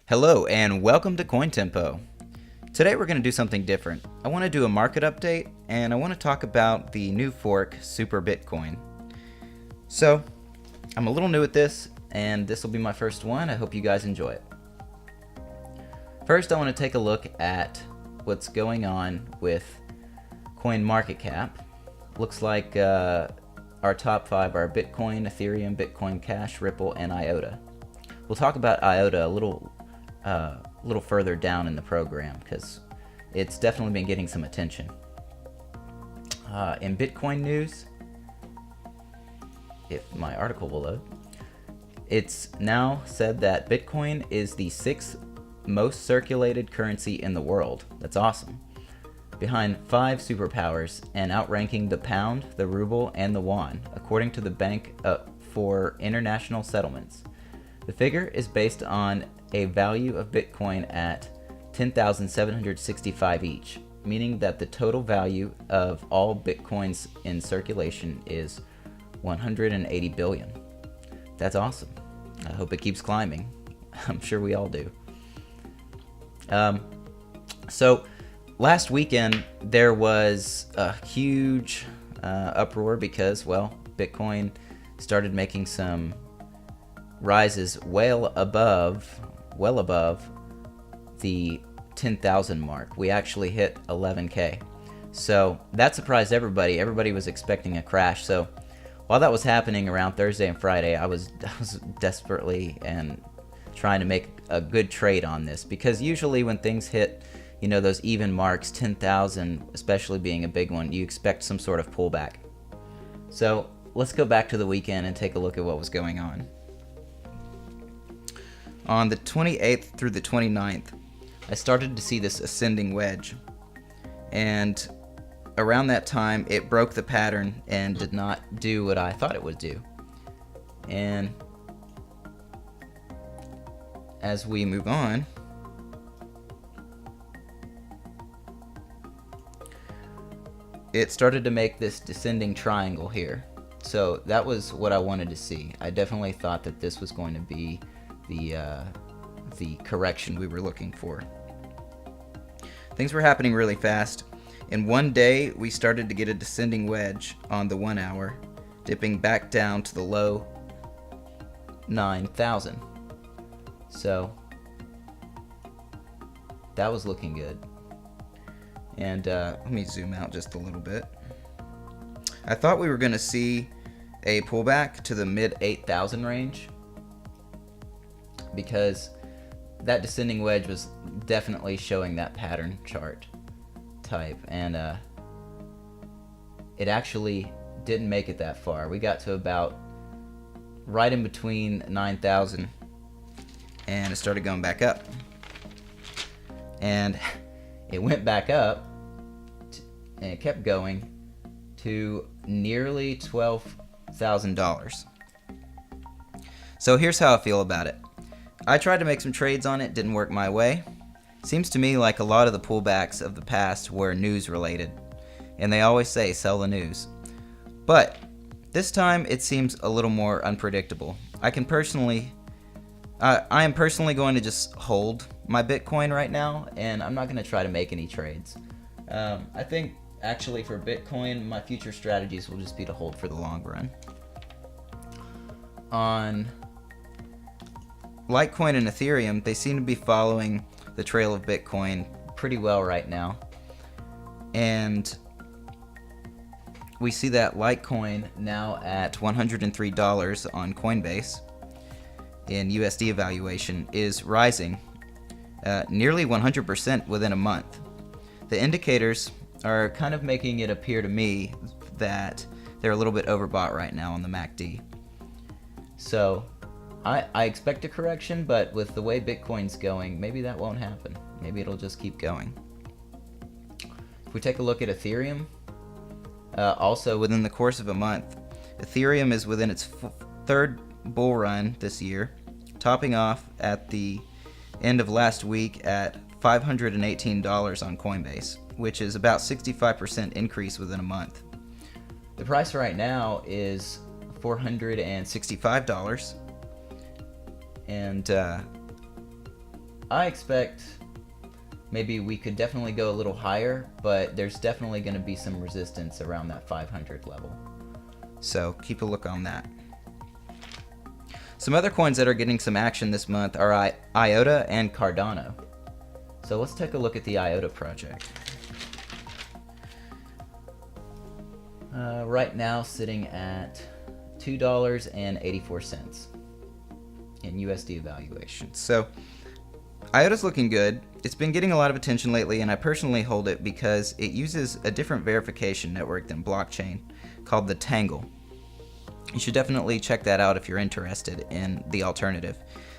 Hello and welcome to CoinTempo. Today we're going to do something different. I want to do a market update and I want to talk about the new fork, Super Bitcoin. So, I'm a little new at this and this will be my first one. I hope you guys enjoy it. First, I want to take a look at what's going on with CoinMarketCap. Looks like our top 5 are Bitcoin, Ethereum, Bitcoin Cash, Ripple, and IOTA. We'll talk about IOTA a little further down in the program because it's definitely been getting some attention. In Bitcoin news, if my article will load, it's now said that Bitcoin is the 6th most circulated currency in the world. That's awesome. Behind 5 superpowers and outranking the pound, the ruble, and the yuan, according to the Bank for International Settlements. The figure is based on a value of Bitcoin at 10,765 each, meaning that the total value of all Bitcoins in circulation is 180 billion. That's awesome. I hope it keeps climbing. I'm sure we all do. So last weekend there was a huge uproar because, well, Bitcoin started making some rises well above the 10,000 mark. We actually hit 11K. So that surprised everybody. Everybody was expecting a crash. So while that was happening around Thursday and Friday, I was desperately and trying to make a good trade on this, because usually when things hit, you know, those even marks, 10,000 especially being a big one, you expect some sort of pullback. So let's go back to the weekend and take a look at what was going on. On the 28th through the 29th, I started to see this ascending wedge, and around that time it broke the pattern and did not do what I thought it would do. And as we move on, it started to make this descending triangle here. So that was what I wanted to see. I definitely thought that this was going to be the correction we were looking for. Things were happening really fast. In one day, we started to get a descending wedge on the 1 hour, dipping back down to the low 9,000. So that was looking good. And let me zoom out just a little bit. I thought we were going to see a pullback to the mid 8,000 range, because that descending wedge was definitely showing that pattern chart type, and it actually didn't make it that far. We got to about right in between 9,000 and it started going back up, and it went back up and it kept going to nearly $12,000. So here's how I feel about it. I tried to make some trades on it, didn't work my way. Seems to me like a lot of the pullbacks of the past were news related, and they always say sell the news. But this time it seems a little more unpredictable. I am personally going to just hold my Bitcoin right now, and I'm not going to try to make any trades. I think actually for Bitcoin, my future strategies will just be to hold for the long run. On Litecoin and Ethereum, they seem to be following the trail of Bitcoin pretty well right now. And we see that Litecoin now at $103 on Coinbase in USD evaluation is rising nearly 100% within a month. The indicators are kind of making it appear to me that they're a little bit overbought right now on the MACD. So I expect a correction, but with the way Bitcoin's going, maybe that won't happen. Maybe it'll just keep going. If we take a look at Ethereum, also within the course of a month, Ethereum is within its third bull run this year, topping off at the end of last week at $518 on Coinbase, which is about 65% increase within a month. The price right now is $465, and I expect maybe we could definitely go a little higher, but there's definitely going to be some resistance around that 500 level. So keep a look on that. Some other coins that are getting some action this month are IOTA and Cardano. So let's take a look at the IOTA project. Right now sitting at $2.84 in USD evaluation. So IOTA's looking good. It's been getting a lot of attention lately, and I personally hold it because it uses a different verification network than blockchain called the Tangle. You should definitely check that out if you're interested in the alternative,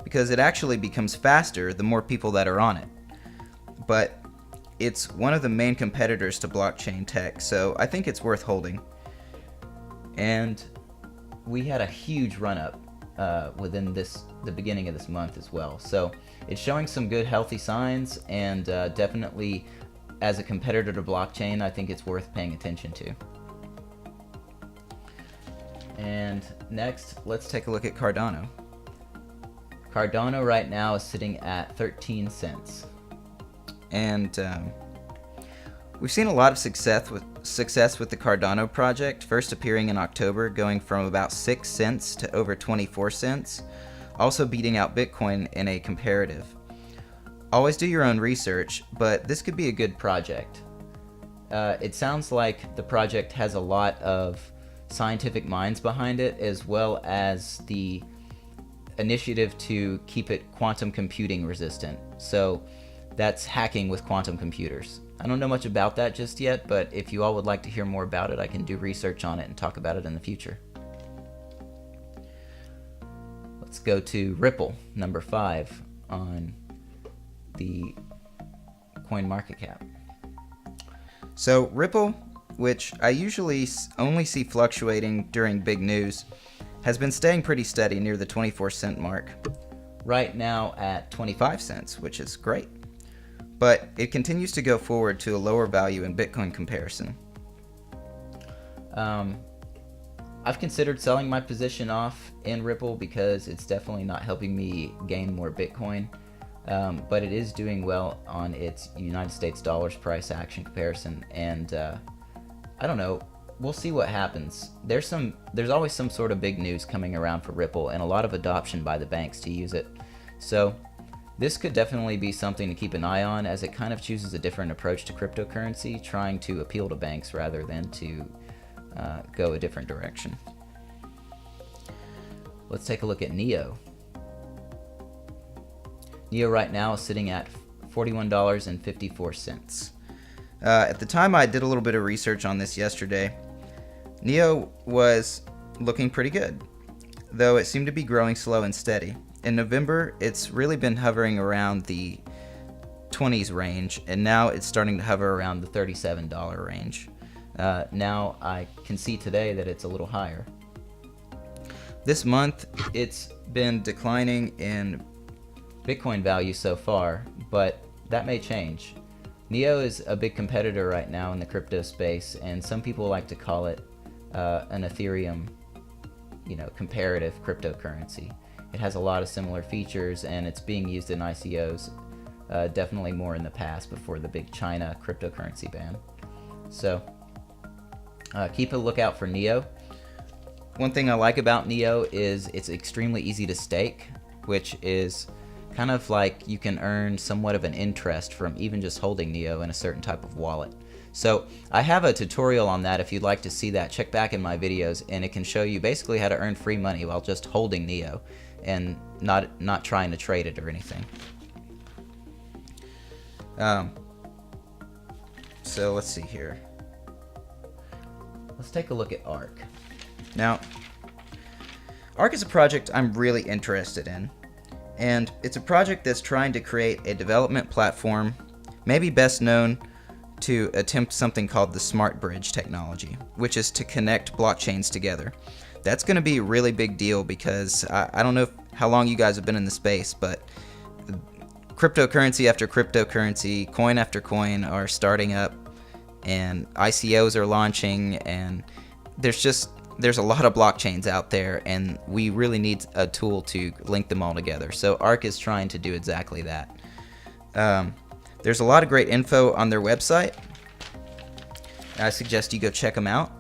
because it actually becomes faster the more people that are on it. But it's one of the main competitors to blockchain tech, so I think it's worth holding. And we had a huge run-up within the beginning of this month as well. So it's showing some good healthy signs, and definitely as a competitor to blockchain, I think it's worth paying attention to. And next, let's take a look at Cardano. Cardano right now is sitting at 13 cents. And we've seen a lot of success with the Cardano project, first appearing in October, going from about 6 cents to over 24 cents, also beating out Bitcoin in a comparative. Always do your own research, but this could be a good project. It sounds like the project has a lot of scientific minds behind it, as well as the initiative to keep it quantum computing resistant. So that's hacking with quantum computers. I don't know much about that just yet, but if you all would like to hear more about it, I can do research on it and talk about it in the future. Let's go to Ripple, number 5 on the CoinMarketCap. So Ripple, which I usually only see fluctuating during big news, has been staying pretty steady near the 24-cent mark. Right now at 25 cents, which is great. But it continues to go forward to a lower value in Bitcoin comparison. I've considered selling my position off in Ripple because it's definitely not helping me gain more Bitcoin. But it is doing well on its United States dollars price action comparison, and I don't know, we'll see what happens. There's always some sort of big news coming around for Ripple, and a lot of adoption by the banks to use it. So this could definitely be something to keep an eye on, as it kind of chooses a different approach to cryptocurrency, trying to appeal to banks rather than to go a different direction. Let's take a look at NEO. NEO right now is sitting at $41.54. At the time I did a little bit of research on this yesterday, NEO was looking pretty good, though it seemed to be growing slow and steady. In November, it's really been hovering around the 20s range, and now it's starting to hover around the $37 range. Now I can see today that it's a little higher. This month, it's been declining in Bitcoin value so far, but that may change. NEO is a big competitor right now in the crypto space, and some people like to call it an Ethereum, comparative cryptocurrency. It has a lot of similar features, and it's being used in ICOs, definitely more in the past before the big China cryptocurrency ban. So keep a lookout for NEO. One thing I like about NEO is it's extremely easy to stake, which is kind of like you can earn somewhat of an interest from even just holding NEO in a certain type of wallet. So I have a tutorial on that. If you'd like to see that, check back in my videos, and it can show you basically how to earn free money while just holding NEO and not trying to trade it or anything. So let's see here. Let's take a look at ARK. Now, ARK is a project I'm really interested in. And it's a project that's trying to create a development platform, maybe best known to attempt something called the Smart Bridge technology, which is to connect blockchains together. That's going to be a really big deal because I don't know how long you guys have been in the space, but cryptocurrency after cryptocurrency, coin after coin are starting up, and ICOs are launching, and there's a lot of blockchains out there, and we really need a tool to link them all together. So ARK is trying to do exactly that. There's a lot of great info on their website. I suggest you go check them out.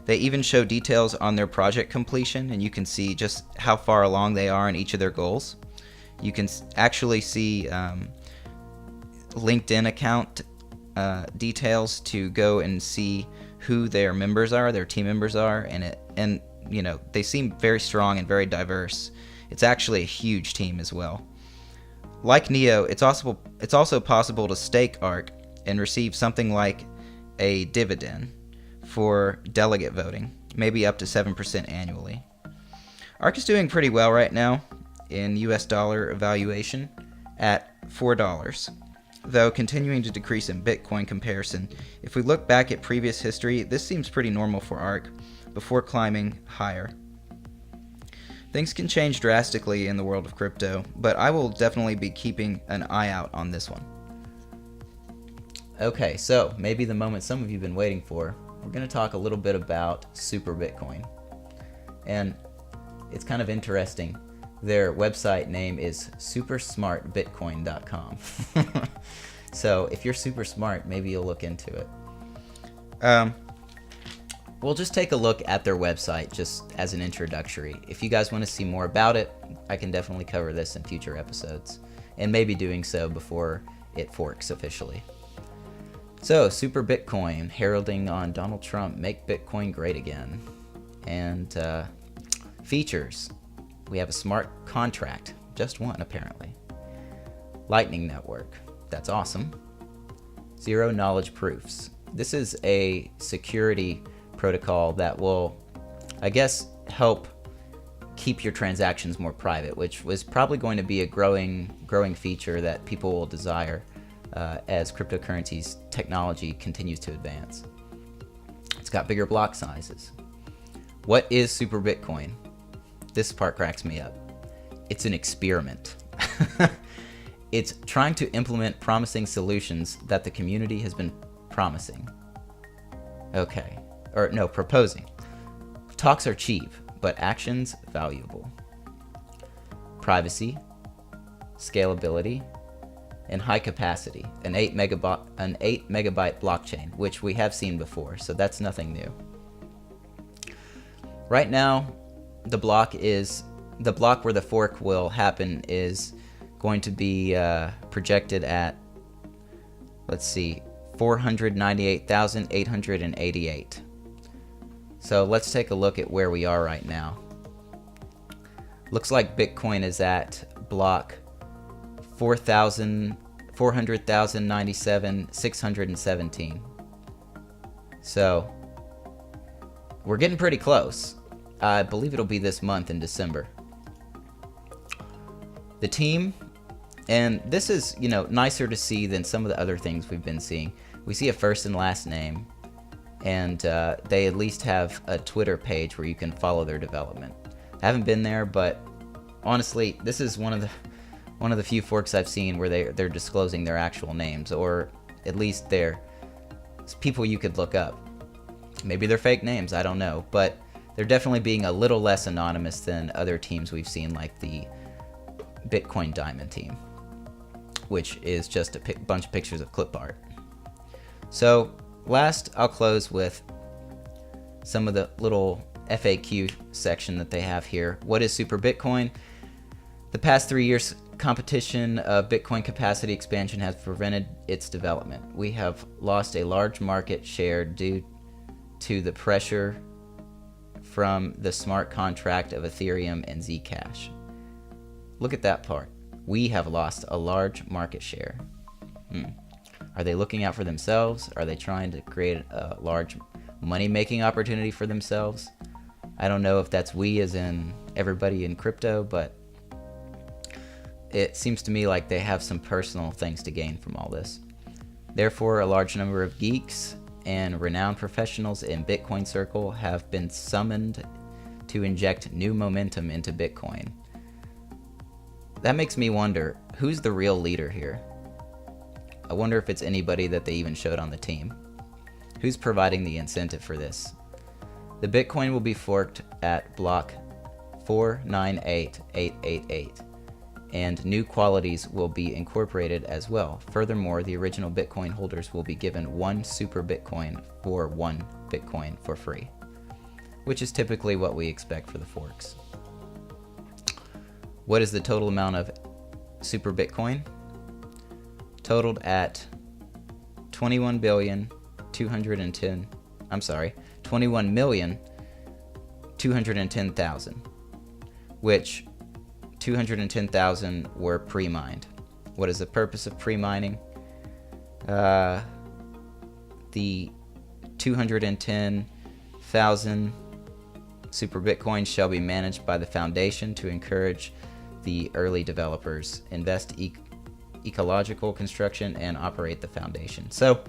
They even show details on their project completion, and you can see just how far along they are in each of their goals. You can actually see LinkedIn account details to go and see who their members are, their team members are, and you know, they seem very strong and very diverse. It's actually a huge team as well. Like Neo, it's also possible to stake ARK and receive something like a dividend for delegate voting, maybe up to 7% annually. ARK is doing pretty well right now in US dollar evaluation at $4, though continuing to decrease in Bitcoin comparison. If we look back at previous history, this seems pretty normal for ARK before climbing higher. Things can change drastically in the world of crypto, but I will definitely be keeping an eye out on this one. Okay, so maybe the moment some of you have been waiting for. We're going to talk a little bit about Super Bitcoin. And it's kind of interesting. Their website name is supersmartbitcoin.com. So if you're super smart, maybe you'll look into it. We'll just take a look at their website just as an introductory. If you guys want to see more about it, I can definitely cover this in future episodes, and maybe doing so before it forks officially. So, Super Bitcoin, heralding on Donald Trump, make Bitcoin great again. And features, we have a smart contract, just one apparently. Lightning Network, that's awesome. Zero knowledge proofs. This is a security protocol that will, I guess, help keep your transactions more private, which was probably going to be a growing feature that people will desire as cryptocurrencies technology continues to advance. It's got bigger block sizes. What is Super Bitcoin? This part cracks me up. It's an experiment. It's trying to implement promising solutions that the community has been promising. Okay. Or no, proposing. Talks are cheap, but actions valuable. Privacy, scalability, and high capacity. An 8 megabyte blockchain, which we have seen before, so that's nothing new. Right now, the block where the fork will happen is going to be projected at, let's see, 498,888. So let's take a look at where we are right now. Looks like Bitcoin is at block 400,097,617. So we're getting pretty close. I believe it'll be this month in December. The team, and this is, you know, nicer to see than some of the other things we've been seeing. We see a first and last name, and they at least have a Twitter page where you can follow their development. I haven't been there, but honestly, this is one of the few forks I've seen where they're disclosing their actual names, or at least they're people you could look up. Maybe they're fake names, I don't know, but they're definitely being a little less anonymous than other teams we've seen, like the Bitcoin Diamond team, which is just a bunch of pictures of clip art. So last, I'll close with some of the little FAQ section that they have here. What is Super Bitcoin? The past 3 years competition of Bitcoin capacity expansion has prevented its development. We have lost a large market share due to the pressure from the smart contract of Ethereum and Zcash. Look at that part. We have lost a large market share. Are they looking out for themselves? Are they trying to create a large money-making opportunity for themselves? I don't know if that's we as in everybody in crypto, but it seems to me like they have some personal things to gain from all this. Therefore, a large number of geeks and renowned professionals in Bitcoin Circle have been summoned to inject new momentum into Bitcoin. That makes me wonder, who's the real leader here? I wonder if it's anybody that they even showed on the team. Who's providing the incentive for this? The Bitcoin will be forked at block 498888. and new qualities will be incorporated as well. Furthermore, the original Bitcoin holders will be given 1 super Bitcoin for 1 Bitcoin for free, which is typically what we expect for the forks. What is the total amount of super Bitcoin? Totaled at 21,210,000, which 210,000 were pre-mined. What is the purpose of pre-mining? The 210,000 super Bitcoins shall be managed by the foundation to encourage the early developers, invest ecological construction, and operate the foundation. So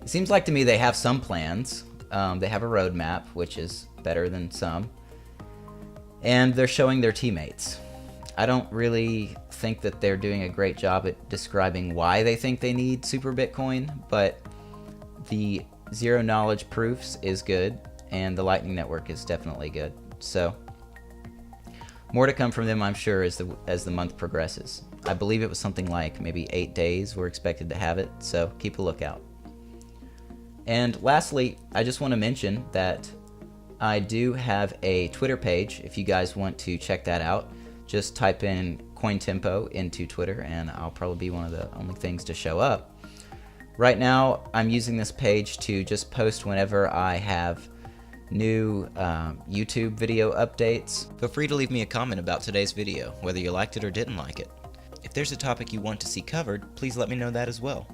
it seems like to me they have some plans. They have a roadmap, which is better than some. And they're showing their teammates. I don't really think that they're doing a great job at describing why they think they need super Bitcoin, but the zero knowledge proofs is good, and the Lightning Network is definitely good. So more to come from them, I'm sure, as the month progresses. I believe it was something like maybe 8 days we're expected to have it, so keep a lookout. And lastly, I just want to mention that I do have a Twitter page. If you guys want to check that out, just type in CoinTempo into Twitter and I'll probably be one of the only things to show up. Right now, I'm using this page to just post whenever I have new YouTube video updates. Feel free to leave me a comment about today's video, whether you liked it or didn't like it. If there's a topic you want to see covered, please let me know that as well.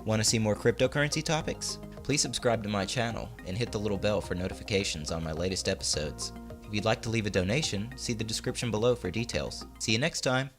Want to see more cryptocurrency topics? Please subscribe to my channel and hit the little bell for notifications on my latest episodes. If you'd like to leave a donation, see the description below for details. See you next time!